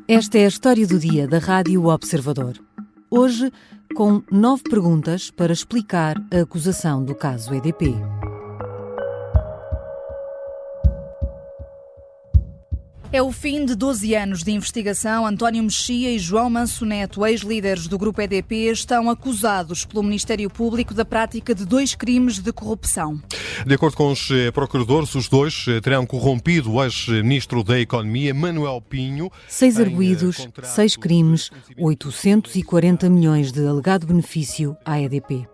Esta é a história do dia da Rádio Observador. Hoje, com 9 perguntas para explicar a acusação do caso EDP. É o fim de 12 anos de investigação. António Mexia e João Manso Neto, ex-líderes do grupo EDP, estão acusados pelo Ministério Público da prática de 2 crimes de corrupção. De acordo com os procuradores, os dois terão corrompido o ex-ministro da Economia, Manuel Pinho. 6 arguidos, 6 crimes, 840 milhões de alegado benefício à EDP.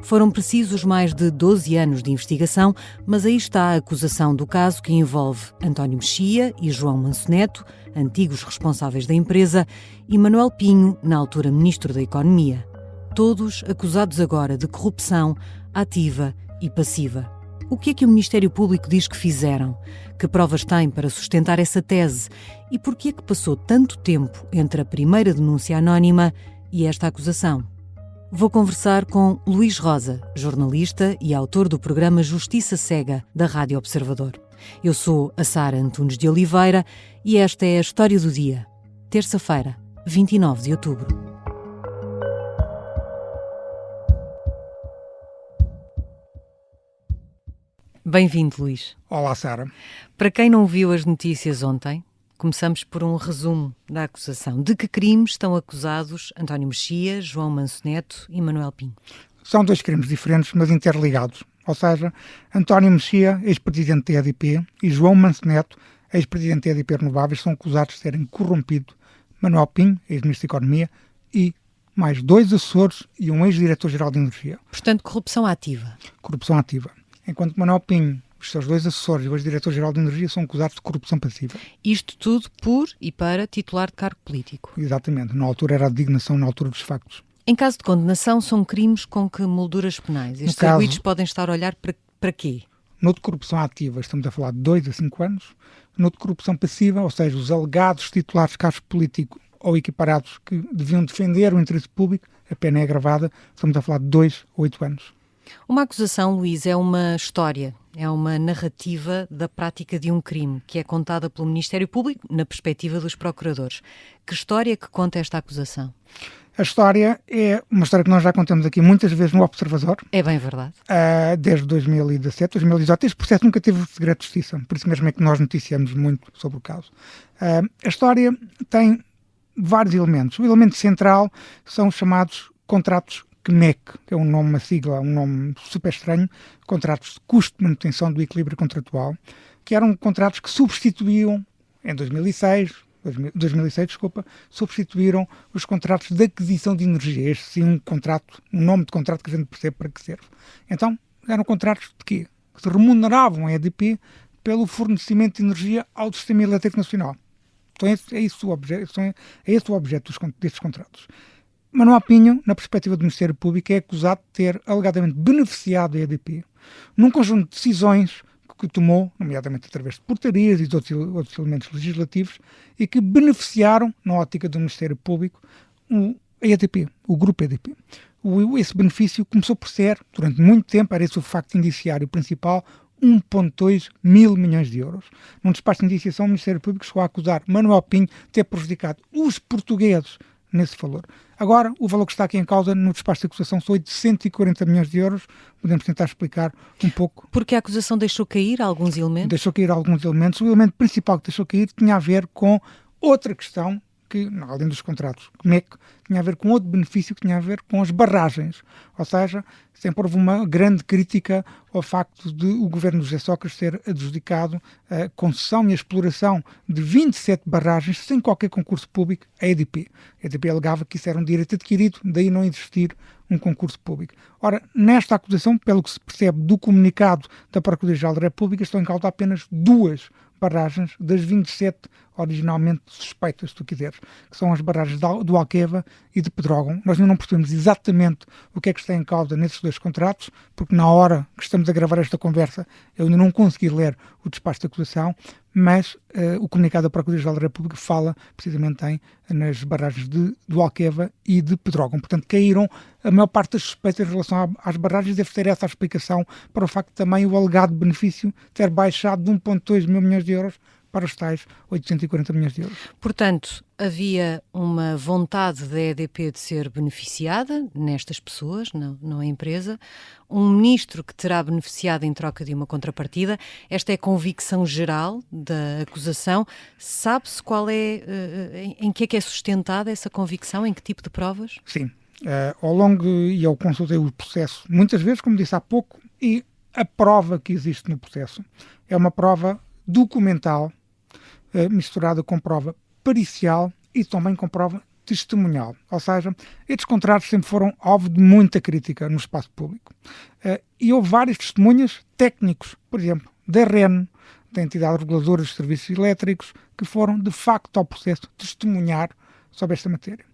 Foram precisos mais de 12 anos de investigação, mas aí está a acusação do caso que envolve António Mexia e João Manso Neto, antigos responsáveis da empresa, e Manuel Pinho, na altura Ministro da Economia. Todos acusados agora de corrupção ativa e passiva. O que é que o Ministério Público diz que fizeram? Que provas têm para sustentar essa tese? E por que é que passou tanto tempo entre a primeira denúncia anónima e esta acusação? Vou conversar com Luís Rosa, jornalista e autor do programa Justiça Cega, da Rádio Observador. Eu sou a Sara Antunes de Oliveira e esta é a história do dia. Terça-feira, 29 de outubro. Bem-vindo, Luís. Olá, Sara. Para quem não viu as notícias ontem, começamos por um resumo da acusação. De que crimes estão acusados António Mexia, João Manso Neto e Manuel Pinho? São 2 crimes diferentes, mas interligados. Ou seja, António Mexia, ex-presidente da EDP, e João Manso Neto, ex-presidente da EDP Renováveis, são acusados de terem corrompido Manuel Pinho, ex-ministro da Economia, e mais 2 assessores e um ex-diretor-geral de Energia. Portanto, corrupção ativa. Corrupção ativa. Enquanto Manuel Pinho, os seus 2 assessores e o ex-diretor-geral de Energia são acusados de corrupção passiva. Isto tudo por e para titular de cargo político. Exatamente. Na altura era a designação, na altura dos factos. Em caso de condenação, são crimes com que molduras penais? Estes arguidos podem estar a olhar para quê? No de corrupção ativa, estamos a falar de 2 a 5 anos. No de corrupção passiva, ou seja, os alegados titulares de cargos políticos ou equiparados que deviam defender o interesse público, a pena é agravada, estamos a falar de 2 a 8 anos. Uma acusação, Luís, é uma história, é uma narrativa da prática de um crime que é contada pelo Ministério Público na perspectiva dos procuradores. Que história que conta esta acusação? A história é uma história que nós já contamos aqui muitas vezes no Observador. É bem verdade. Desde 2017, 2018. Este processo nunca teve segredo de justiça, por isso mesmo é que nós noticiamos muito sobre o caso. A história tem vários elementos. O elemento central são os chamados contratos CMEC, que é um nome, uma sigla, um nome super estranho, contratos de custo de manutenção do equilíbrio contratual, que eram contratos que substituíam, em 2006, substituíram os contratos de aquisição de energia. Este sim, um nome de contrato que a gente percebe para que serve. Então, eram contratos de quê? Que se remuneravam a EDP pelo fornecimento de energia ao sistema elétrico nacional. Então, é esse o objeto destes contratos. Manuel Pinho, na perspectiva do Ministério Público, é acusado de ter alegadamente beneficiado a EDP num conjunto de decisões que tomou, nomeadamente através de portarias e de outros elementos legislativos, e que beneficiaram, na ótica do Ministério Público, a EDP, o grupo EDP. Esse benefício começou por ser, durante muito tempo, era esse o facto indiciário principal, 1,2 mil milhões de euros. Num despacho de indiciação, o Ministério Público chegou a acusar Manuel Pinho de ter prejudicado os portugueses nesse valor. Agora, o valor que está aqui em causa no despacho de acusação são 840 milhões de euros. Podemos tentar explicar um pouco. Porque a acusação deixou cair alguns elementos? Deixou cair alguns elementos. O elemento principal que deixou cair tinha a ver com outra questão que, além dos contratos CMEC, tinha a ver com outro benefício que tinha a ver com as barragens. Ou seja, sempre houve uma grande crítica ao facto de o governo de José Sócrates ter adjudicado a concessão e a exploração de 27 barragens sem qualquer concurso público à EDP. A EDP alegava que isso era um direito adquirido, daí não existir um concurso público. Ora, nesta acusação, pelo que se percebe do comunicado da Procuradoria-Geral da República, estão em causa apenas 2 barragens das 27 originalmente suspeitas, se tu quiseres, que são as barragens do Alqueva e de Pedrógão. Nós ainda não percebemos exatamente o que é que está em causa nesses dois contratos, porque na hora que estamos a gravar esta conversa eu ainda não consegui ler o despacho de acusação, mas o comunicado da Procuradoria-Geral da República fala precisamente nas barragens do Alqueva e de Pedrógão. Portanto, caíram a maior parte das suspeitas em relação às barragens. Deve ter essa a explicação para o facto de também o alegado benefício ter baixado de 1,2 mil milhões de euros para os tais 840 milhões de euros. Portanto, havia uma vontade da EDP de ser beneficiada nestas pessoas, não a empresa, um ministro que terá beneficiado em troca de uma contrapartida. Esta é a convicção geral da acusação. Sabe-se qual em que é sustentada essa convicção, em que tipo de provas? Sim. Ao longo, e eu consultei o processo muitas vezes, como disse há pouco, e a prova que existe no processo é uma prova documental, misturada com prova pericial e também com prova testemunhal. Ou seja, estes contratos sempre foram alvo de muita crítica no espaço público. E houve várias testemunhas técnicos, por exemplo, da REN, da Entidade Reguladora dos Serviços Elétricos, que foram, de facto, ao processo testemunhar sobre esta matéria.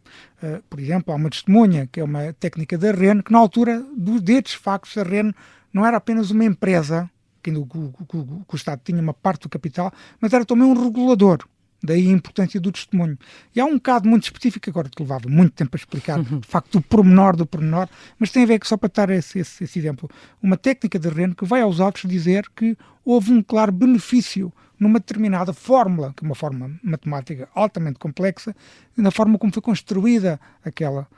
Por exemplo, há uma testemunha, que é uma técnica da REN, que na altura destes factos, a REN não era apenas uma empresa, que o Estado tinha uma parte do capital, mas era também um regulador. Daí a importância do testemunho. E há um caso muito específico, agora que levava muito tempo a explicar, de facto, o pormenor do pormenor, mas tem a ver, só para dar esse exemplo, uma técnica de REN que vai aos autos dizer que houve um claro benefício numa determinada fórmula, que é uma fórmula matemática altamente complexa, na forma como foi construída aquela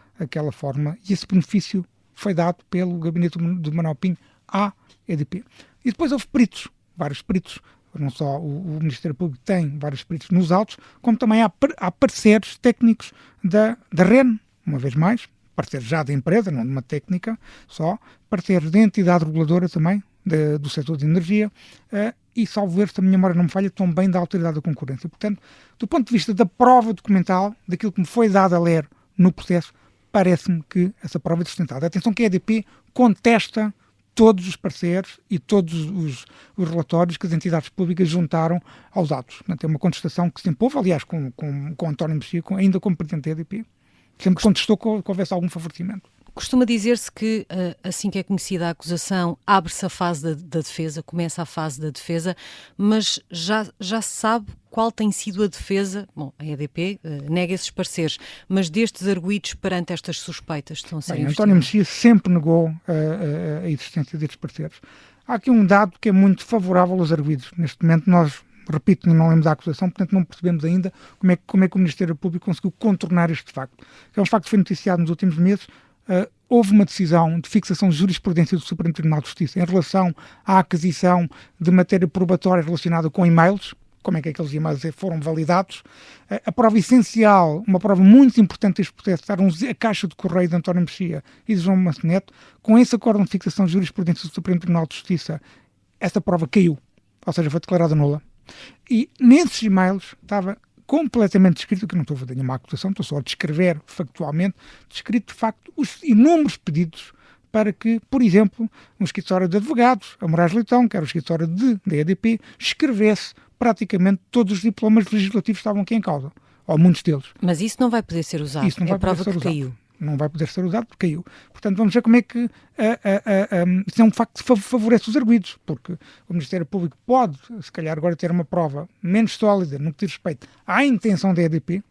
fórmula, e esse benefício foi dado pelo gabinete de Manuel Pinho à EDP. E depois houve peritos, vários peritos, não só o Ministério Público tem vários peritos nos autos, como também há pareceres técnicos da REN, uma vez mais, pareceres já da empresa, não de uma técnica só, pareceres da entidade reguladora também, do setor de energia, e salvo ver se a minha memória não me falha, também da Autoridade da Concorrência. Portanto, do ponto de vista da prova documental, daquilo que me foi dado a ler no processo, parece-me que essa prova é sustentada. Atenção que a EDP contesta todos os pareceres e todos os relatórios que as entidades públicas juntaram aos autos. Portanto, é uma contestação que sempre houve, aliás, com António Mexia, ainda como presidente da EDP, sempre contestou que houvesse algum favorecimento. Costuma dizer-se que, assim que é conhecida a acusação, abre-se a fase da defesa, começa a fase da defesa, mas já se sabe qual tem sido a defesa. Bom, a EDP nega esses pareceres, mas destes arguidos perante estas suspeitas estão a ser investigados. António Mexia sempre negou a existência destes pareceres. Há aqui um dado que é muito favorável aos arguidos. Neste momento nós, repito, não lemos a acusação, portanto não percebemos ainda como é que o Ministério Público conseguiu contornar este facto. É um facto que foi noticiado nos últimos meses. Houve uma decisão de fixação de jurisprudência do Supremo Tribunal de Justiça em relação à aquisição de matéria probatória relacionada com e-mails, como é que aqueles e-mails foram validados. A prova essencial, uma prova muito importante deste processo, era a caixa de correio de António Mexia e de João Manso Neto. Com esse acórdão de fixação de jurisprudência do Supremo Tribunal de Justiça, essa prova caiu, ou seja, foi declarada nula. E nesses e-mails estava completamente descrito, que não estou a fazer nenhuma acusação, estou só a descrever factualmente, descrito de facto os inúmeros pedidos para que, por exemplo, um escritório de advogados, a Moraes Leitão, que era o escritório da EDP, escrevesse praticamente todos os diplomas legislativos que estavam aqui em causa, ou muitos deles. Mas isso não vai poder ser usado, Isso não vai a prova poder ser que usado. caiu. Não vai poder ser usado porque caiu. Portanto, vamos ver como é que isso é um facto que favorece os arguidos, porque o Ministério Público pode, se calhar, agora ter uma prova menos sólida no que diz respeito à intenção da EDP,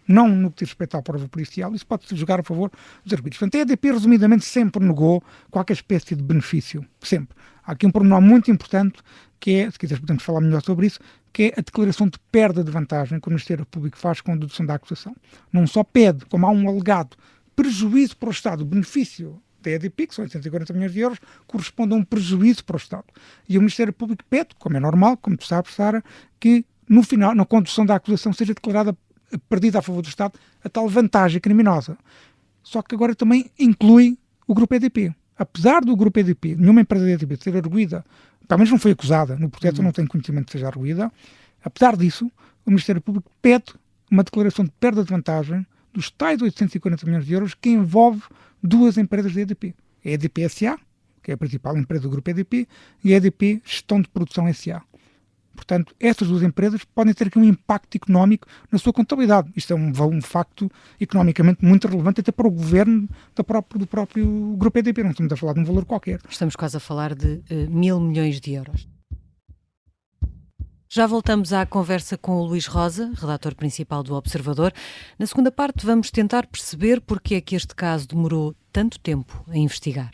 não no que diz respeito à prova policial, isso pode-se jogar a favor dos arguidos. Portanto, a EDP, resumidamente, sempre negou qualquer espécie de benefício. Sempre. Há aqui um pormenor muito importante, que é, se quiseres podemos falar melhor sobre isso, que é a declaração de perda de vantagem que o Ministério Público faz com a dedução da acusação. Não só pede, como há um alegado prejuízo para o Estado, o benefício da EDP, que são 840 milhões de euros, corresponde a um prejuízo para o Estado. E o Ministério Público pede, como é normal, como tu sabes, Sara, que no final, na condução da acusação, seja declarada perdida a favor do Estado a tal vantagem criminosa. Só que agora também inclui o Grupo EDP. Apesar do Grupo EDP, nenhuma empresa da EDP ser arguída, pelo menos não foi acusada, no processo não tenho conhecimento que seja arguída, apesar disso, o Ministério Público pede uma declaração de perda de vantagem dos tais 840 milhões de euros que envolve duas empresas da EDP. A EDP SA, que é a principal empresa do Grupo EDP, e a EDP Gestão de Produção SA. Portanto, essas duas empresas podem ter aqui um impacto económico na sua contabilidade. Isto é um facto economicamente muito relevante até para o governo do próprio Grupo EDP. Não estamos a falar de um valor qualquer. Estamos quase a falar de 1.000 milhões de euros. Já voltamos à conversa com o Luís Rosa, redator principal do Observador. Na segunda parte vamos tentar perceber porque é que este caso demorou tanto tempo a investigar.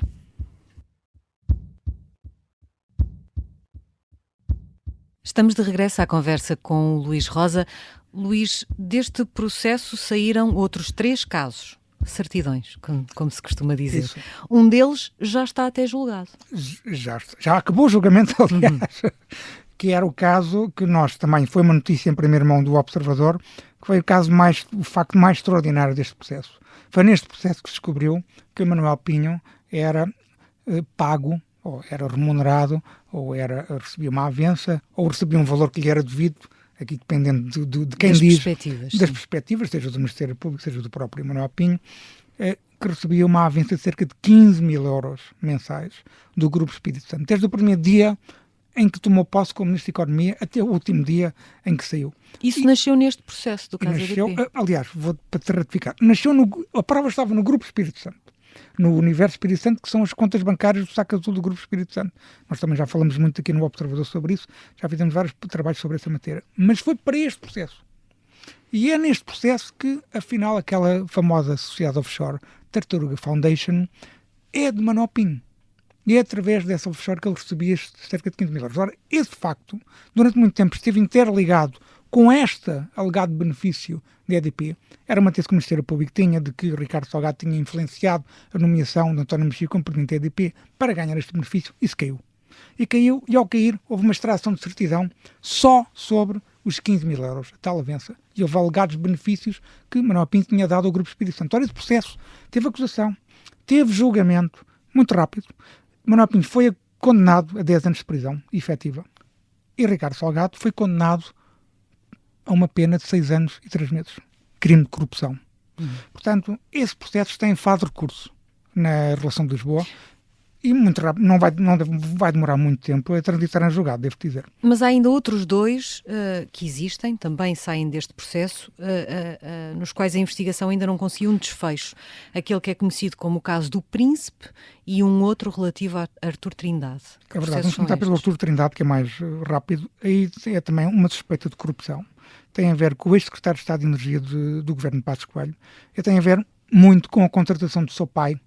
Estamos de regresso à conversa com o Luís Rosa. Luís, deste processo saíram outros 3 casos, certidões, como se costuma dizer. Isso. Um deles já está até julgado. Já acabou o julgamento, aliás, que era o caso que nós também, foi uma notícia em primeira mão do Observador, que foi o facto mais extraordinário deste processo. Foi neste processo que se descobriu que o Manuel Pinho era pago, ou era remunerado, ou recebia uma avença, ou recebia um valor que lhe era devido, aqui dependendo de quem diz, das perspectivas, seja do Ministério Público, seja do próprio Manuel Pinho, que recebia uma avença de cerca de 15 mil euros mensais do Grupo Espírito Santo, desde o primeiro dia em que tomou posse como Ministro da Economia até o último dia em que saiu. Isso nasceu neste processo do caso EDP? Aliás, vou para te ratificar, a prova estava no Grupo Espírito Santo, no Universo Espírito Santo, que são as contas bancárias do saco azul do Grupo Espírito Santo. Nós também já falamos muito aqui no Observador sobre isso, já fizemos vários trabalhos sobre essa matéria. Mas foi para este processo. E é neste processo que, afinal, aquela famosa sociedade offshore, Tartaruga Foundation, é de Manuel Pinho. E é através dessa offshore que ele recebia cerca de 15 mil euros. Ora, esse facto, durante muito tempo, esteve interligado com este alegado benefício da EDP. Era uma tese que o Ministério Público tinha de que Ricardo Salgado tinha influenciado a nomeação de António Mexia como presidente da EDP para ganhar este benefício. Isso caiu. E ao cair, houve uma extração de certidão só sobre os 15 mil euros, a tal avença. E houve alegados benefícios que Manuel Pinho tinha dado ao Grupo Espírito Santo. Ora, esse processo teve acusação, teve julgamento, muito rápido. Manuel Pinho foi condenado a 10 anos de prisão efetiva. E Ricardo Salgado foi condenado a uma pena de 6 anos e 3 meses. Crime de corrupção. Portanto, esse processo está em fase de recurso na relação de Lisboa e muito rápido, não vai demorar muito tempo a transitar em julgado, devo dizer. Mas há ainda outros 2 que existem, também saem deste processo, nos quais a investigação ainda não conseguiu um desfecho. Aquele que é conhecido como o caso do Príncipe e um outro relativo a Artur Trindade. É verdade, vamos começar pelo Artur Trindade, que é mais rápido. Aí é também uma suspeita de corrupção. Tem a ver com o ex-secretário de Estado de Energia do governo de Passos Coelho. E tem a ver muito com a contratação do seu pai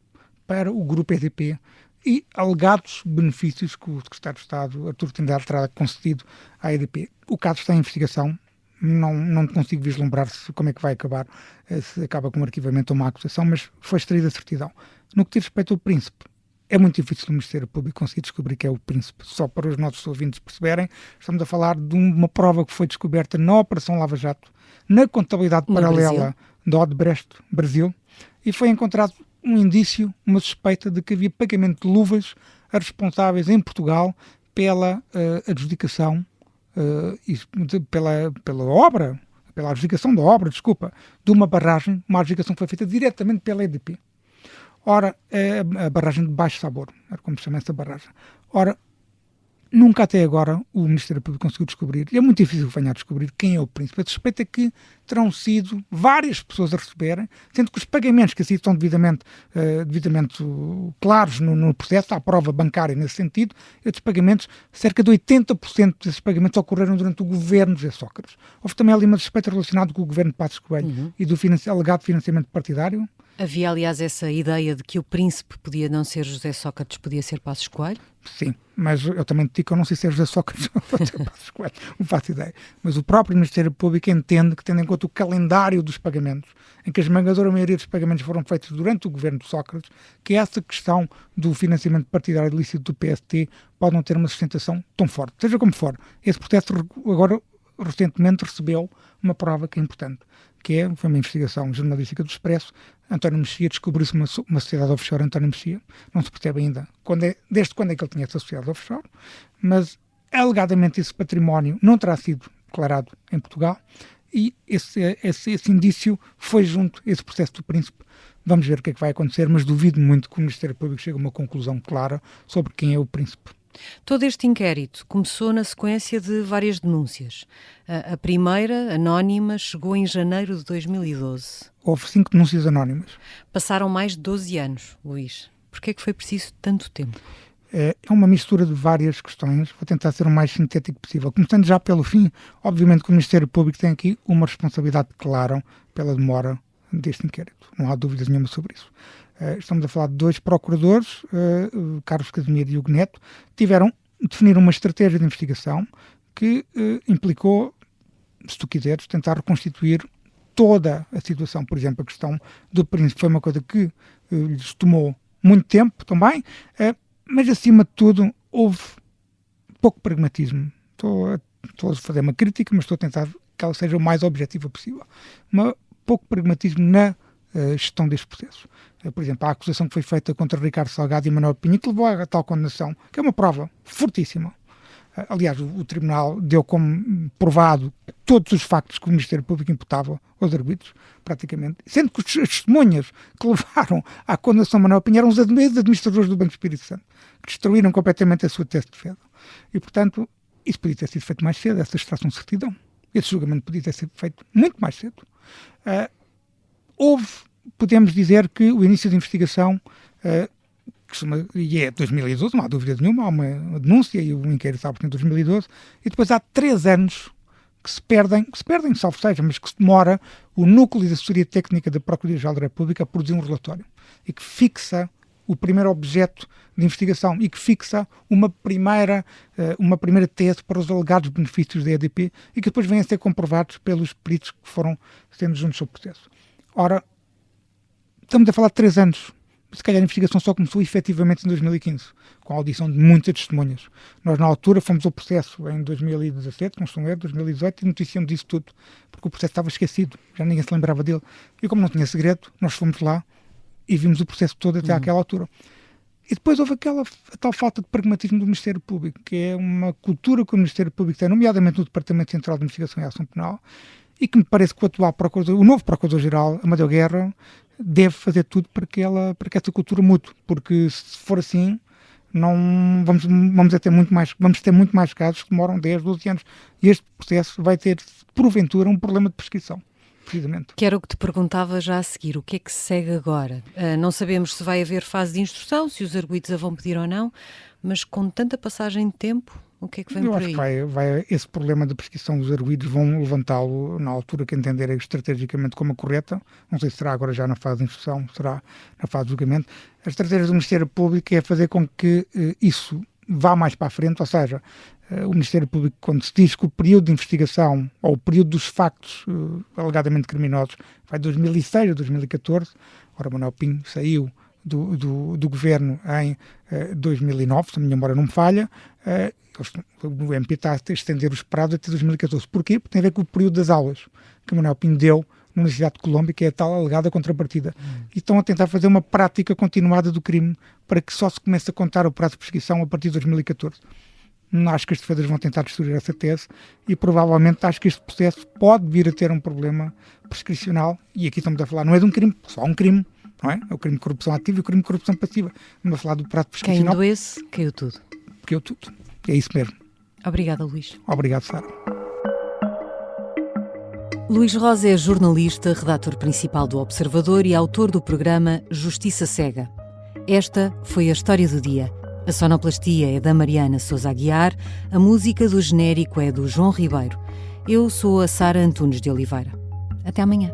para o Grupo EDP e alegados benefícios que o secretário de Estado, Artur Trindade, terá concedido à EDP. O caso está em investigação, não consigo vislumbrar como é que vai acabar, se acaba com um arquivamento ou uma acusação, mas foi extraída a certidão. No que diz respeito ao Príncipe, é muito difícil o Ministério Público conseguir descobrir que é o Príncipe. Só para os nossos ouvintes perceberem, estamos a falar de uma prova que foi descoberta na Operação Lava Jato, na contabilidade paralela da Odebrecht Brasil, e foi encontrado um indício, uma suspeita de que havia pagamento de luvas a responsáveis em Portugal pela adjudicação, pela obra, pela adjudicação da obra, de uma barragem, uma adjudicação que foi feita diretamente pela EDP. Ora, a barragem de Baixo Sabor, era como se chama essa barragem. Ora, nunca até agora o Ministério Público conseguiu descobrir, e é muito difícil que venha a descobrir quem é o Príncipe. A suspeita é que terão sido várias pessoas a receberem, sendo que os pagamentos que assim estão devidamente claros no processo, há prova bancária nesse sentido, esses pagamentos, cerca de 80% desses pagamentos ocorreram durante o governo de José Sócrates. Houve também ali uma suspeita relacionada com o governo de Passos Coelho e do alegado financiamento partidário. Havia, aliás, essa ideia de que o Príncipe podia não ser José Sócrates, podia ser Passos Coelho? Sim, mas eu também te digo que eu não sei se é José Sócrates ou Passos Coelho, não faço ideia. Mas o próprio Ministério Público entende que, tendo em conta o calendário dos pagamentos, em que a esmagadora maioria dos pagamentos foram feitos durante o governo de Sócrates, que essa questão do financiamento partidário ilícito do PST pode não ter uma sustentação tão forte. Seja como for, esse processo agora recentemente recebeu uma prova que é importante, foi uma investigação jornalística do Expresso. António Mexia descobriu-se uma sociedade offshore, António Mexia, não se percebe ainda desde quando é que ele tinha essa sociedade offshore, mas alegadamente esse património não terá sido declarado em Portugal e esse indício foi junto a esse processo do Príncipe. Vamos ver o que é que vai acontecer, mas duvido muito que o Ministério Público chegue a uma conclusão clara sobre quem é o Príncipe. Todo este inquérito começou na sequência de várias denúncias. A primeira, anónima, chegou em janeiro de 2012. Houve 5 denúncias anónimas. Passaram mais de 12 anos, Luís. Porquê é que foi preciso tanto tempo? É uma mistura de várias questões. Vou tentar ser o mais sintético possível. Começando já pelo fim, obviamente que o Ministério Público tem aqui uma responsabilidade clara pela demora deste inquérito. Não há dúvidas nenhuma sobre isso. Estamos a falar de 2 procuradores, Carlos Casimiro e Hugo Neto, tiveram de definir uma estratégia de investigação que implicou, se tu quiseres, tentar reconstituir toda a situação. Por exemplo, a questão do Príncipe foi uma coisa que lhes tomou muito tempo também, mas acima de tudo houve pouco pragmatismo. Estou a fazer uma crítica, mas estou a tentar que ela seja o mais objetiva possível. Pouco pragmatismo na gestão deste processo. Por exemplo, a acusação que foi feita contra Ricardo Salgado e Manuel Pinho, que levou a tal condenação, que é uma prova fortíssima. Aliás, o Tribunal deu como provado todos os factos que o Ministério Público imputava aos arguidos, praticamente, sendo que as testemunhas que levaram à condenação de Manuel Pinho eram os administradores do Banco do Espírito Santo, que destruíram completamente a sua tese de defesa. E, portanto, isso podia ter sido feito mais cedo, essa extração de certidão. Esse julgamento podia ter sido feito muito mais cedo. Podemos dizer que o início da investigação, e é 2012, não há dúvida nenhuma, há uma denúncia e o inquérito está em 2012, e depois há 3 anos que se perdem, salvo seja, mas que se demora o núcleo de assessoria técnica da Procuradoria-Geral da República a produzir um relatório e que fixa o primeiro objeto de investigação e que fixa uma primeira tese para os alegados benefícios da EDP e que depois vêm a ser comprovados pelos peritos que foram sendo juntos ao processo. Ora, estamos a falar de 3 anos. Se calhar a investigação só começou efetivamente em 2015, com a audição de muitas testemunhas. Nós, na altura, fomos ao processo em 2017, não estou a ver, 2018, e noticiamos disso tudo, porque o processo estava esquecido, já ninguém se lembrava dele. E como não tinha segredo, nós fomos lá e vimos o processo todo até àquela altura. E depois houve a tal falta de pragmatismo do Ministério Público, que é uma cultura que o Ministério Público tem, nomeadamente no Departamento Central de Investigação e Ação Penal, e que me parece que o novo Procurador-Geral, Amadeu Guerra, deve fazer tudo para que essa cultura mude, porque se for assim, não vamos ter muito mais casos que demoram 10, 12 anos. E este processo vai ter, porventura, um problema de prescrição, precisamente. Que era o que te perguntava já a seguir. O que é que se segue agora? Não sabemos se vai haver fase de instrução, se os arguidos a vão pedir ou não, mas com tanta passagem de tempo, o que é que vem por aí? Eu acho que esse problema de prescrição dos arguidos vão levantá-lo na altura que entenderem estrategicamente como a correta. Não sei se será agora já na fase de instrução, será na fase de julgamento. A estratégia do Ministério Público é fazer com que isso vá mais para a frente, ou seja, o Ministério Público, quando se diz que o período de investigação ou o período dos factos alegadamente criminosos vai de 2006 a 2014, ora, Manuel Pinho saiu do governo em 2009, se a minha memória não me falha, o MP está a estender os prazos até 2014. Porquê? Porque tem a ver com o período das aulas que Manuel Pinho deu na Universidade de Colômbia, que é a tal alegada contrapartida. E estão a tentar fazer uma prática continuada do crime para que só se comece a contar o prazo de prescrição a partir de 2014. Acho que as defesas vão tentar destruir essa tese e provavelmente acho que este processo pode vir a ter um problema prescricional, e aqui estamos a falar, não é de um crime, só um crime, não é? É o crime de corrupção ativa e o crime de corrupção passiva. Estamos a falar do prazo prescricional. Quem doesse, caiu tudo. Caiu tudo. É isso mesmo. Obrigada, Luís. Obrigado, Sara. Luís Rosa é jornalista, redator principal do Observador e autor do programa Justiça Cega. Esta foi a história do dia. A sonoplastia é da Mariana Sousa Aguiar, a música do genérico é do João Ribeiro. Eu sou a Sara Antunes de Oliveira. Até amanhã.